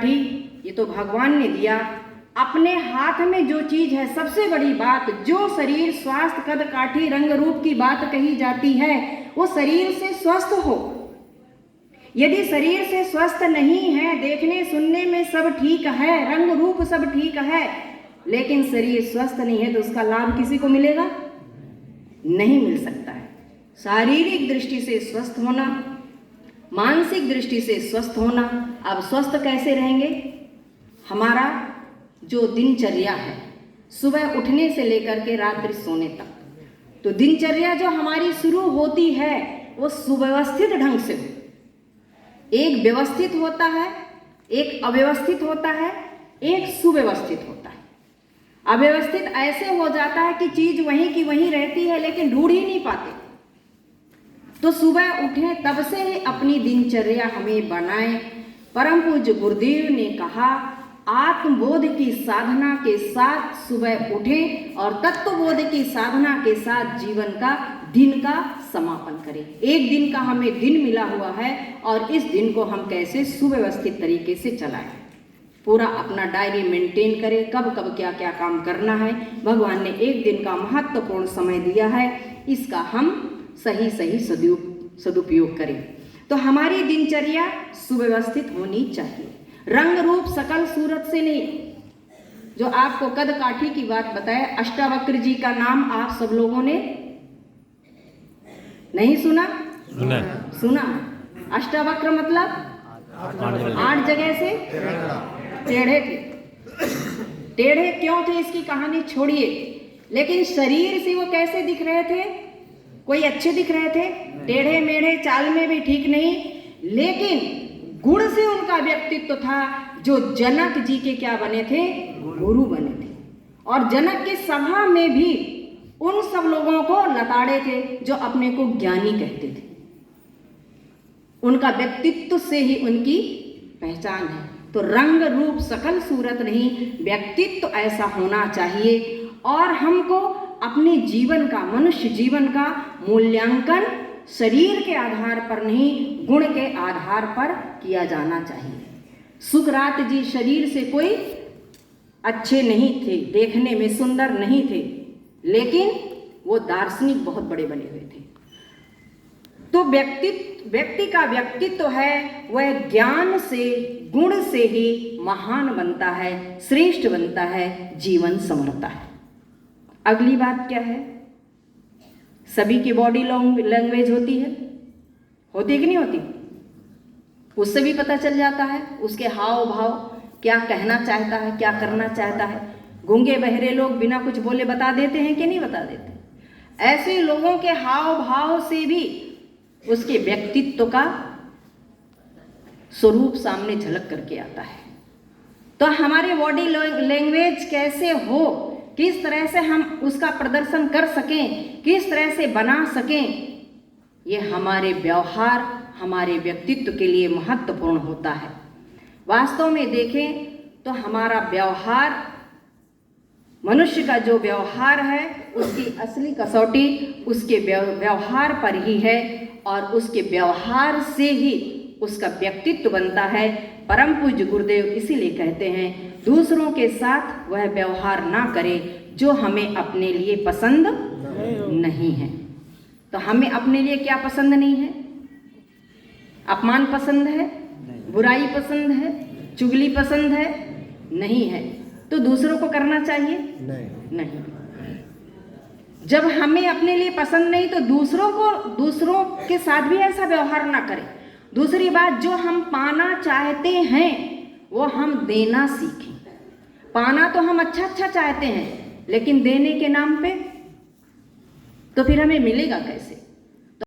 काठी ये तो भगवान ने दिया। अपने हाथ में जो चीज है, सबसे बड़ी बात, जो शरीर स्वास्थ्य कद काठी रंग रूप की बात कही जाती है, वो शरीर से स्वस्थ हो। यदि शरीर से स्वस्थ नहीं है, देखने सुनने में सब ठीक है, रंग रूप सब ठीक है, लेकिन शरीर स्वस्थ नहीं है, तो उसका लाभ किसी को मिलेगा? नहीं मिल सकता है। शारीरिक दृष्टि से स्वस्थ होना, मानसिक दृष्टि से स्वस्थ होना। अब स्वस्थ कैसे रहेंगे? हमारा जो दिनचर्या है, सुबह उठने से लेकर के रात्रि सोने तक, तो दिनचर्या जो हमारी शुरू होती है वो सुव्यवस्थित ढंग से हो। एक व्यवस्थित होता है, एक अव्यवस्थित होता है, एक सुव्यवस्थित होता है। अव्यवस्थित ऐसे हो जाता है कि चीज वहीं की वहीं रहती है, लेकिन ढूंढ ही नहीं पाते। तो सुबह उठें, तब से ही अपनी दिनचर्या हमें बनाएं। परम पूज्य गुरुदेव ने कहा, आत्मबोध की साधना के साथ सुबह उठें और तत्वबोध की साधना के साथ जीवन का दिन का समापन करें। एक दिन का हमें दिन मिला हुआ है और इस दिन को हम कैसे सुव्यवस्थित तरीके से चलाएं। पूरा अपना डायरी मेंटेन करें, कब कब क्या क्या काम करना है। भगवान ने एक दिन का महत्वपूर्ण समय दिया है, इसका हम सही सदुपयोग करें। तो हमारी दिनचर्या सुव्यवस्थित होनी चाहिए, रंग रूप सकल सूरत से नहीं। जो आपको कद काठी की बात बताया, अष्टावक्र जी का नाम आप सब लोगों ने नहीं सुना? सुना। अष्टावक्र मतलब 8 जगह से टेढ़े थे। टेढ़े क्यों थे इसकी कहानी छोड़िए, लेकिन शरीर से वो कैसे दिख रहे थे? कोई अच्छे दिख रहे थे? टेढ़े मेढ़े, चाल में भी ठीक नहीं, लेकिन गुण से उनका व्यक्तित्व था जो जनक जी के क्या बने थे? गुरु बने थे। और जनक की सभा में भी उन सब लोगों को लताड़े थे जो अपने को ज्ञानी कहते थे। उनका व्यक्तित्व से ही उनकी पहचान है। तो रंग रूप सकल सूरत नहीं, व्यक्तित्व ऐसा होना चाहिए। और हमको अपने जीवन का, मनुष्य जीवन का मूल्यांकन शरीर के आधार पर नहीं, गुण के आधार पर किया जाना चाहिए। सुकरात जी शरीर से कोई अच्छे नहीं थे, देखने में सुंदर नहीं थे, लेकिन वो दार्शनिक बहुत बड़े बने हुए थे। तो व्यक्ति का व्यक्तित्व है वह ज्ञान से, गुण से ही महान बनता है, श्रेष्ठ बनता है, जीवन संवरता है। अगली बात क्या है? सभी की बॉडी लैंग्वेज होती है कि नहीं होती? उससे भी पता चल जाता है उसके हाव भाव, क्या कहना चाहता है, क्या करना चाहता है। गूंगे बहरे लोग बिना कुछ बोले बता देते हैं कि नहीं बता देते? ऐसे लोगों के हाव भाव से भी उसके व्यक्तित्व का स्वरूप सामने झलक करके आता है। तो हमारी बॉडी लैंग्वेज कैसे हो, किस तरह से हम उसका प्रदर्शन कर सकें, किस तरह से बना सकें, ये हमारे व्यवहार, हमारे व्यक्तित्व के लिए महत्वपूर्ण होता है। वास्तव में देखें तो हमारा व्यवहार, मनुष्य का जो व्यवहार है उसकी असली कसौटी उसके व्यवहार पर ही है, और उसके व्यवहार से ही उसका व्यक्तित्व बनता है। परम पूज्य गुरुदेव इसीलिए कहते हैं, दूसरों के साथ वह व्यवहार ना करें जो हमें अपने लिए पसंद नहीं है। तो हमें अपने लिए क्या पसंद नहीं है? अपमान पसंद है, बुराई पसंद है, चुगली पसंद है? नहीं है। तो दूसरों को करना चाहिए? नहीं। जब हमें अपने लिए पसंद नहीं तो दूसरों के साथ भी ऐसा व्यवहार ना करें। दूसरी बात, जो हम पाना चाहते हैं वो हम देना सीखें। पाना तो हम अच्छा चाहते हैं, लेकिन देने के नाम पे तो फिर हमें मिलेगा कैसे?